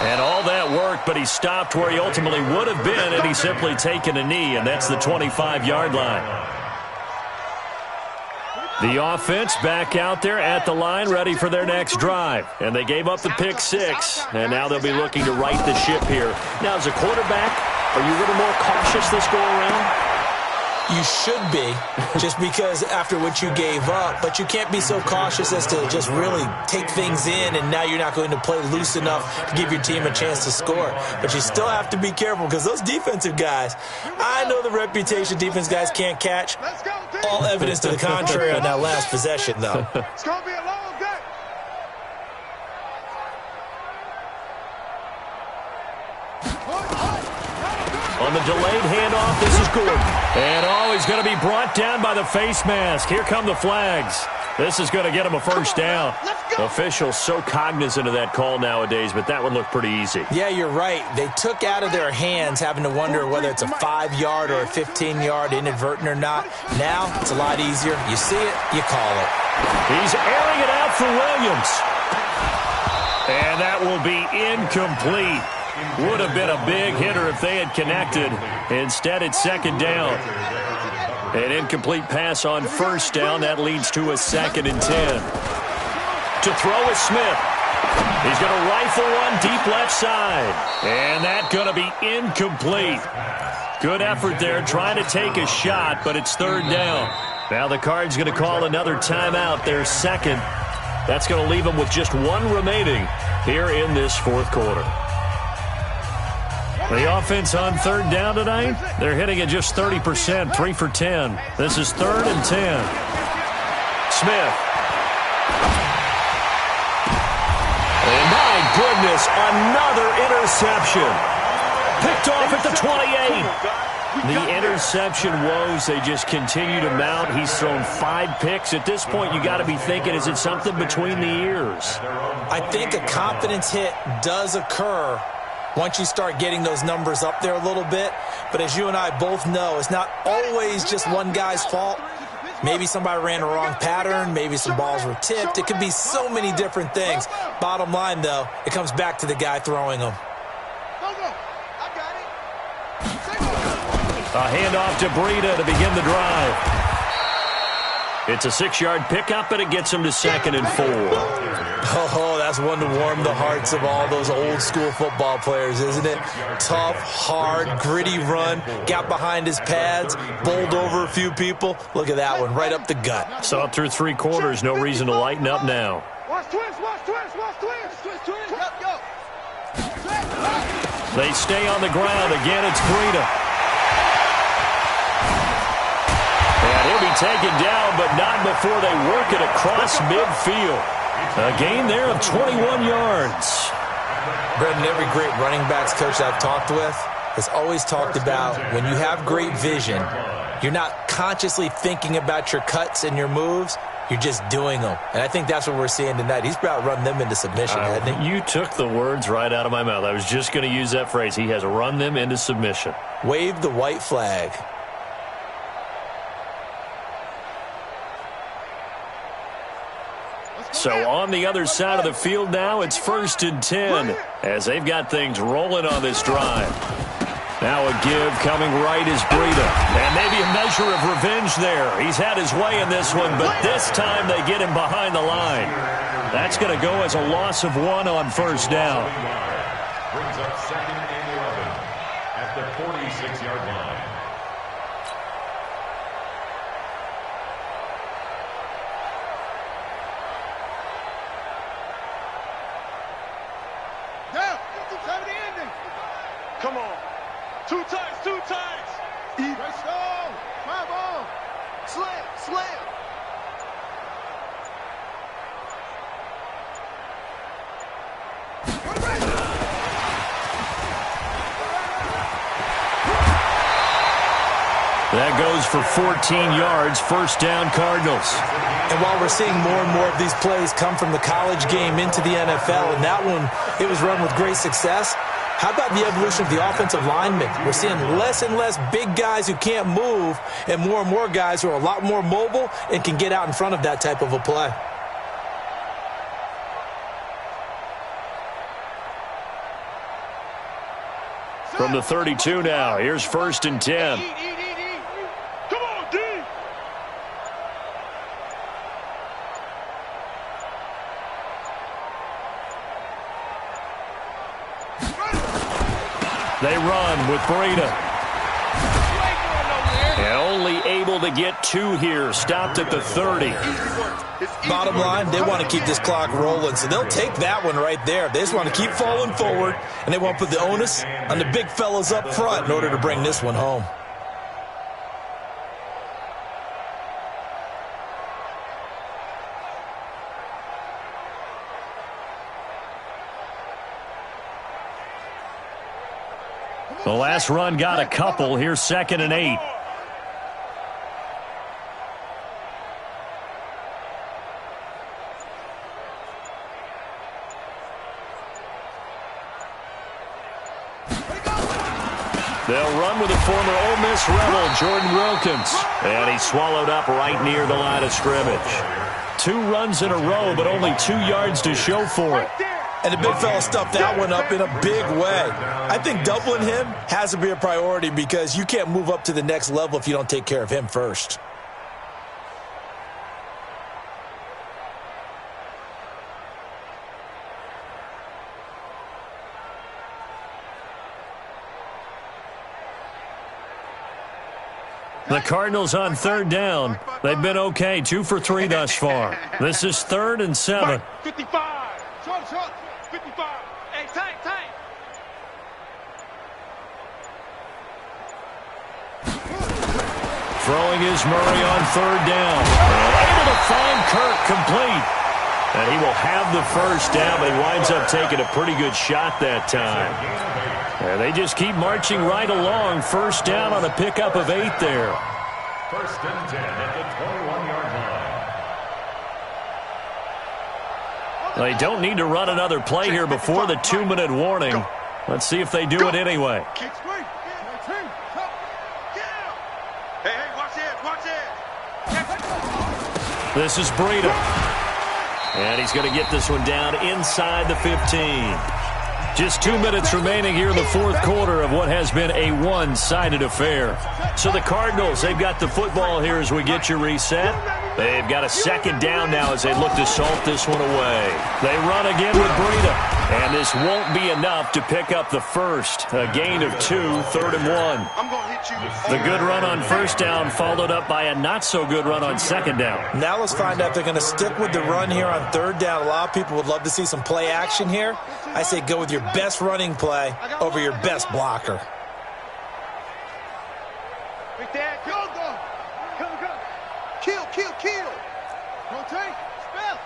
And all that work, but he stopped where he ultimately would have been, and he's simply taken a knee, and that's the 25-yard line. The offense back out there at the line, ready for their next drive. And they gave up the pick 6, and now they'll be looking to right the ship here. Now, as a quarterback, are you a little more cautious this go-around? You should be, just because after what you gave up, but you can't be so cautious as to just really take things in, and now you're not going to play loose enough to give your team a chance to score. But you still have to be careful because those defensive guys, I know the reputation defense guys can't catch. All evidence to the contrary on that last possession, though. It's going to be a long day. On the delayed handoff, this is Gordon. And, he's going to be brought down by the face mask. Here come the flags. This is going to get him a first down. Officials so cognizant of that call nowadays, but that one looked pretty easy. Yeah, you're right. They took out of their hands having to wonder whether it's a 5-yard or a 15-yard inadvertent or not. Now, it's a lot easier. You see it, you call it. He's airing it out for Williams. And that will be incomplete. Would have been a big hitter if they had connected. Instead, it's 2nd down. An incomplete pass on 1st down. That leads to a 2nd and 10. To throw is Smith. He's going to rifle one deep left side. And that's going to be incomplete. Good effort there trying to take a shot, but it's 3rd down. Now the Cards going to call another timeout, their 2nd. That's going to leave them with just 1 remaining here in this 4th quarter. The offense on 3rd down tonight, they're hitting at just 30%, 3 for 10. This is 3rd and 10. Smith. And my goodness, another interception. Picked off at the 28. The interception woes, they just continue to mount. He's thrown 5 picks. At this point, you got to be thinking, is it something between the ears? I think a confidence hit does occur once you start getting those numbers up there a little bit. But as you and I both know, it's not always just one guy's fault. Maybe somebody ran a wrong pattern. Maybe some balls were tipped. It could be so many different things. Bottom line, though, it comes back to the guy throwing them. A handoff to Breida to begin the drive. It's a 6-yard pickup, and it gets him to 2nd and 4. Oh, that's one to warm the hearts of all those old-school football players, isn't it? Tough, hard, gritty run, got behind his pads, bowled over a few people. Look at that one, right up the gut. Saw it through 3 quarters, no reason to lighten up now. Watch twist, watch twist, watch twist. Twist, twist, yep, go. They stay on the ground. Again, it's Breida. And he'll be taken down, but not before they work it across midfield. A gain there of 21 yards. Brendan, every great running backs coach I've talked with has always talked about when you have great vision, you're not consciously thinking about your cuts and your moves. You're just doing them. And I think that's what we're seeing tonight. He's about run them into submission, hasn't he? You took the words right out of my mouth. I was just going to use that phrase. He has run them into submission. Wave the white flag. So on the other side of the field now, it's 1st and 10 as they've got things rolling on this drive. Now a give coming right is Breida. And maybe a measure of revenge there. He's had his way in this one, but this time they get him behind the line. That's going to go as a loss of 1 on 1st down. Brings up 2nd and 11 at the 46-yard line. Come on. 2 times, 2 times. Let's go. Come on. Slam, slam. That goes for 14 yards, 1st down Cardinals. And while we're seeing more and more of these plays come from the college game into the NFL, and that one, it was run with great success, how about the evolution of the offensive linemen? We're seeing less and less big guys who can't move and more guys who are a lot more mobile and can get out in front of that type of a play. From the 32 now, here's 1st and 10. Come on, D. They run with Breida. And only able to get 2 here. Stopped at the 30. Bottom line, they want to keep this clock rolling, so they'll take that one right there. They just want to keep falling forward, and they want to put the onus on the big fellas up front in order to bring this one home. The last run got a couple. Here's 2nd and 8. They'll run with the former Ole Miss Rebel, Jordan Wilkins. And he swallowed up right near the line of scrimmage. 2 runs in a row, but only 2 yards to show for it. And the big fella stuffed that one up in a big way. I think doubling him has to be a priority because you can't move up to the next level if you don't take care of him first. The Cardinals on 3rd down. They've been okay, 2 for 3 thus far. This is 3rd and 7. 55. Short. 55. Hey, tight. Throwing is Murray on 3rd down. Able to find Kirk complete. And he will have the 1st down, but he winds up taking a pretty good shot that time. And they just keep marching right along. 1st down on a pickup of 8 there. 1st and 10 at the 21-yard line. They don't need to run another play here before the 2-minute warning. Let's see if they do it anyway. Hey, watch it. This is Breida. And he's going to get this one down inside the 15. Just 2 minutes remaining here in the fourth quarter of what has been a one-sided affair. So the Cardinals, they've got the football here as we get you reset. They've got a second down now as they look to salt this one away. They run again with Breida. And this won't be enough to pick up the first. A gain of 2, 3rd and 1. I'm going to hit you. The good run on first down followed up by a not-so-good run on second down. Now let's find out if they're going to stick with the run here on third down. A lot of people would love to see some play action here. I say go with your best running play over your best blocker. Big Dad, go. Kill. Rotate. Spell.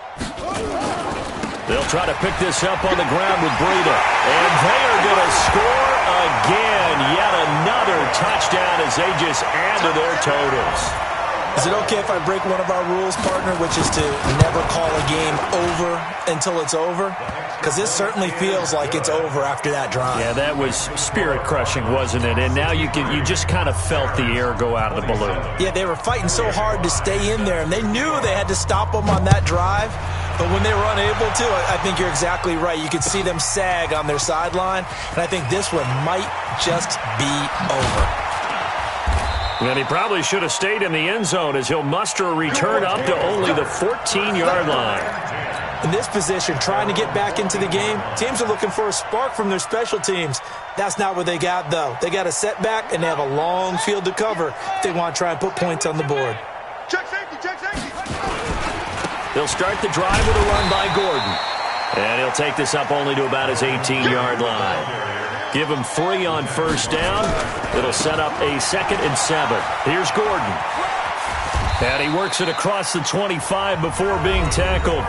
They'll try to pick this up on the ground with Breida. And they are going to score again. Yet another touchdown as they just add to their totals. Is it okay if I break one of our rules, partner, which is to never call a game over until it's over? Because this certainly feels like it's over after that drive. Yeah, that was spirit-crushing, wasn't it? And now you just kind of felt the air go out of the balloon. Yeah, they were fighting so hard to stay in there, and they knew they had to stop them on that drive. But when they were unable to, I think you're exactly right. You could see them sag on their sideline, and I think this one might just be over. And he probably should have stayed in the end zone as he'll muster a return up to only the 14-yard line. In this position, trying to get back into the game, teams are looking for a spark from their special teams. That's not what they got, though. They got a setback, and they have a long field to cover if they want to try and put points on the board. Check safety. They'll start the drive with a run by Gordon. And he'll take this up only to about his 18-yard line. Give him 3 on first down. It'll set up a 2nd and 7. Here's Gordon. And he works it across the 25 before being tackled.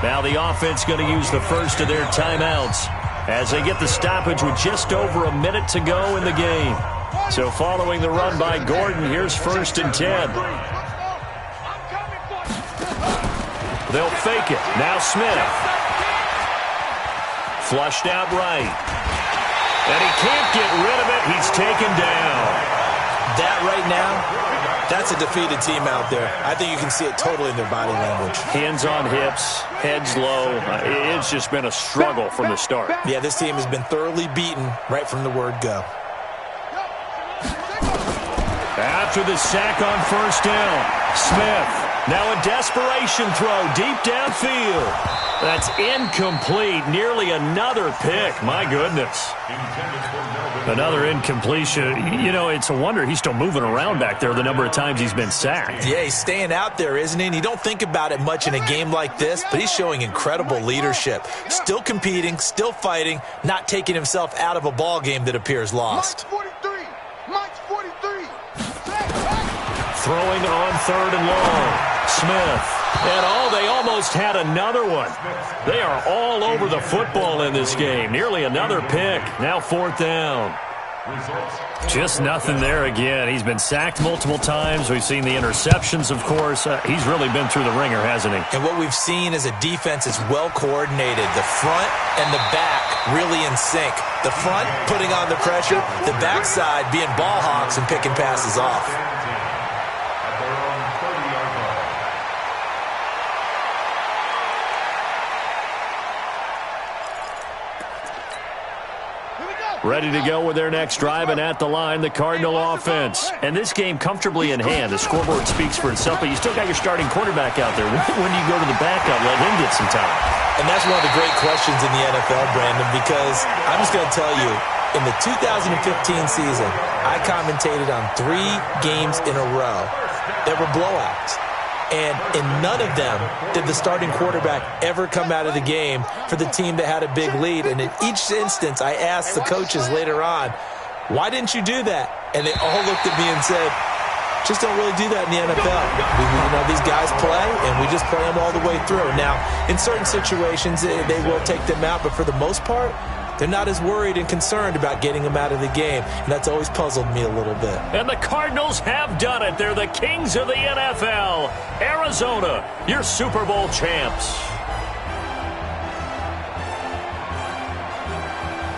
Now the offense going to use the first of their timeouts as they get the stoppage with just over a minute to go in the game. So following the run by Gordon, here's 1st and 10. They'll fake it. Now Smith. Flushed out right. And he can't get rid of it. He's taken down. That right now, that's a defeated team out there. I think you can see it totally in their body language. Hands on hips, heads low. It's just been a struggle from the start. Yeah, this team has been thoroughly beaten right from the word go. After the sack on first down, Smith. Now a desperation throw deep downfield. That's incomplete. Nearly another pick. My goodness. Another incompletion. You know, it's a wonder he's still moving around back there the number of times he's been sacked. Yeah, he's staying out there, isn't he? And you don't think about it much in a game like this, but he's showing incredible leadership. Still competing, still fighting, not taking himself out of a ball game that appears lost. Mike's 43. Throwing on 3rd and long. Smith. And they almost had another one. They are all over the football in this game. Nearly another pick. Now 4th down. Just nothing there again. He's been sacked multiple times. We've seen the interceptions, of course. He's really been through the ringer, hasn't he? And what we've seen is a defense that's well coordinated. The front and the back really in sync. The front putting on the pressure. The backside being ball hawks and picking passes off. Ready to go with their next drive, and at the line, the Cardinal offense. And this game comfortably in hand. The scoreboard speaks for itself, but you still got your starting quarterback out there. When do you go to the backup, let him get some time? And that's one of the great questions in the NFL, Brandon, because I'm just going to tell you, in the 2015 season, I commentated on 3 games in a row that were blowouts. And in none of them did the starting quarterback ever come out of the game for the team that had a big lead. And in each instance, I asked the coaches later on, why didn't you do that? And they all looked at me and said, just don't really do that in the NFL. These guys play, and we just play them all the way through. Now, in certain situations, they will take them out, but for the most part, they're not as worried and concerned about getting them out of the game, and that's always puzzled me a little bit. And the Cardinals have done it. They're the kings of the NFL. Arizona, your Super Bowl champs.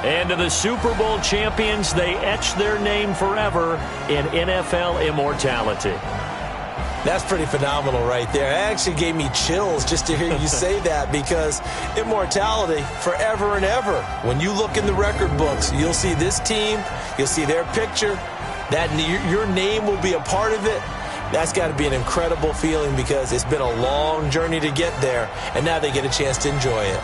And to the Super Bowl champions, they etch their name forever in NFL immortality. That's pretty phenomenal right there. It actually gave me chills just to hear you say that, because immortality forever and ever. When you look in the record books, you'll see this team, you'll see their picture, that your name will be a part of it. That's got to be an incredible feeling, because it's been a long journey to get there, and now they get a chance to enjoy it.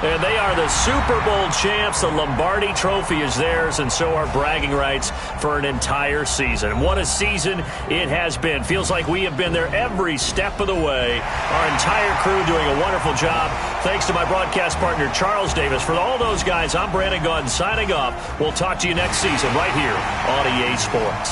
And they are the Super Bowl champs. The Lombardi Trophy is theirs, and so are bragging rights for an entire season. What a season it has been. Feels like we have been there every step of the way. Our entire crew doing a wonderful job. Thanks to my broadcast partner, Charles Davis. For all those guys, I'm Brandon Gaudin signing off. We'll talk to you next season right here on EA Sports.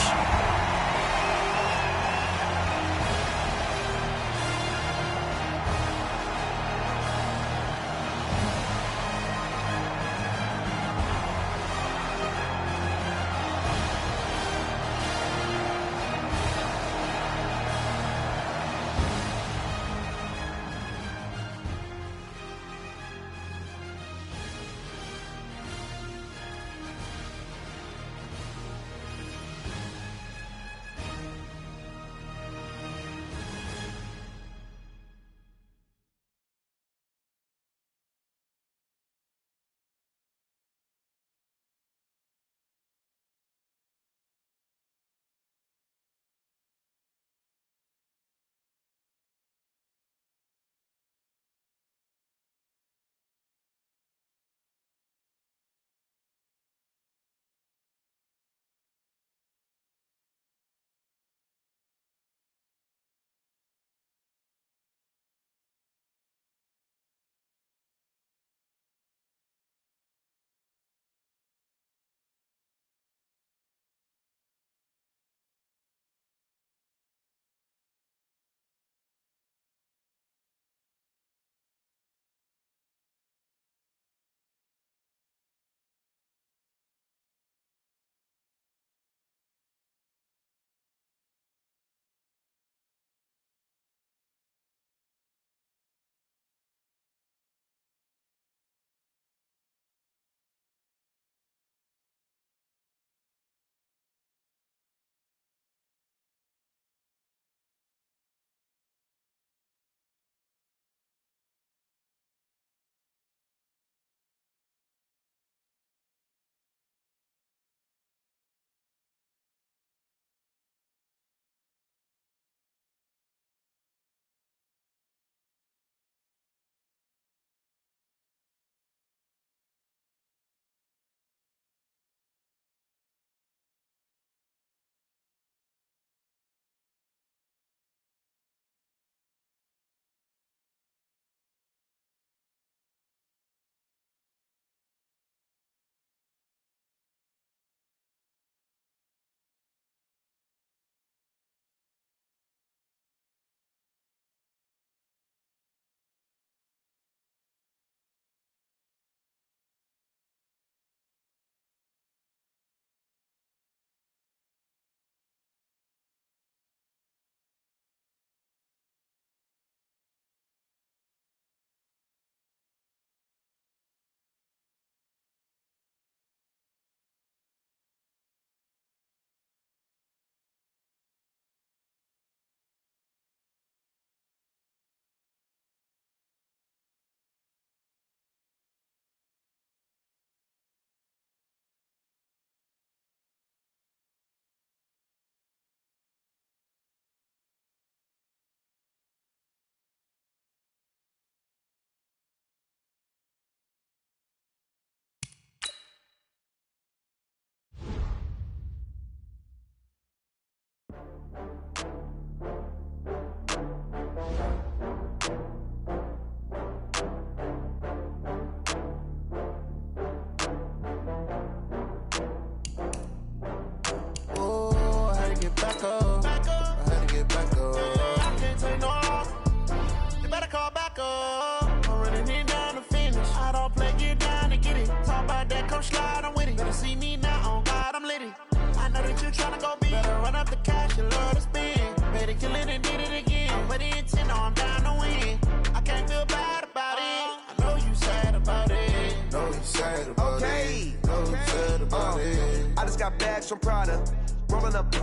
sad about it. No sad about it. I just got bags from Prada, rolling up.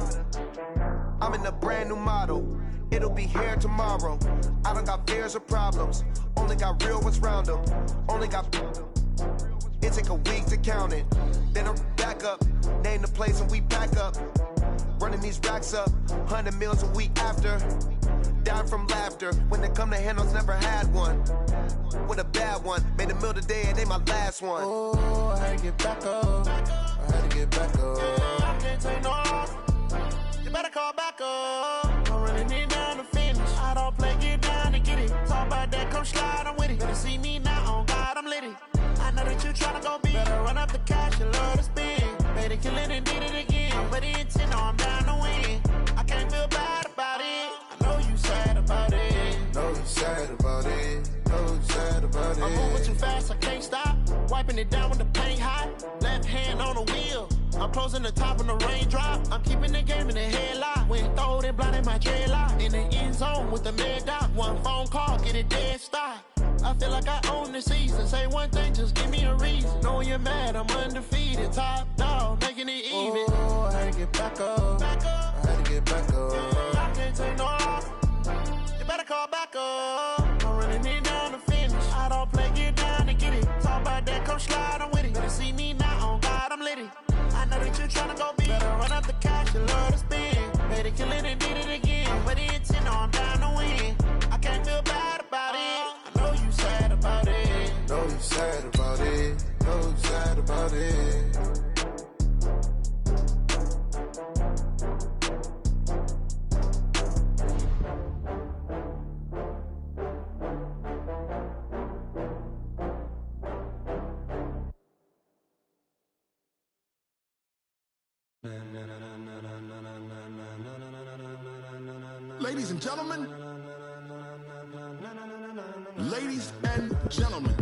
I'm in a brand new model. It'll be here tomorrow. I don't got fears or problems. Only got real ones round them. Only got. It take a week to count it. Then I'm back up. Name the place and we pack up. Running these racks up. 100 meals a week after. Down from laughter. When they come to handles, never had one. With a bad one. Made a meal today and they my last one. Oh, I had to get back up. I had to get back up. I can't take no off. You better call back up. I'm running it down to finish. I don't play, get down to get it. Talk about that, come slide, I'm with it. Better see me now, on God, I'm litty. I know that you tryna go big. Better run up the cash, you love to spend. Made it, kill it, and did it again. I'm ready intent, no, I'm down to win. I can't feel bad about it. I know you sad about it. No, you sad about it. No, you sad about it. I'm moving too fast, I can't stop. Wiping it down with the paint hot. Left hand on the wheel. I'm closing the top when the raindrop. I'm keeping the game in the headlock. When throwed and blinded my dreadlock. In the end zone with the mad dot. One phone call, get it dead stop. I feel like I own the season. Say one thing, just give me a reason. Knowing you're mad, I'm undefeated. Top dog, making it even. Oh, I had to get back up. I had to get back up. I can't take no off. You better call back up. I'm running it down to finish. I don't play, get down to get it. Talk about that, come slide, I'm with it. Better see me now, on God, I'm litty. I know that you tryna go big. Better run up the cash, you love to spend. Made it, kill it, and did it again. But the intent, no, I'm down to win. I can't feel bad about it. I know you sad about it. No, you sad about it. No, you sad about it. Ladies and gentlemen,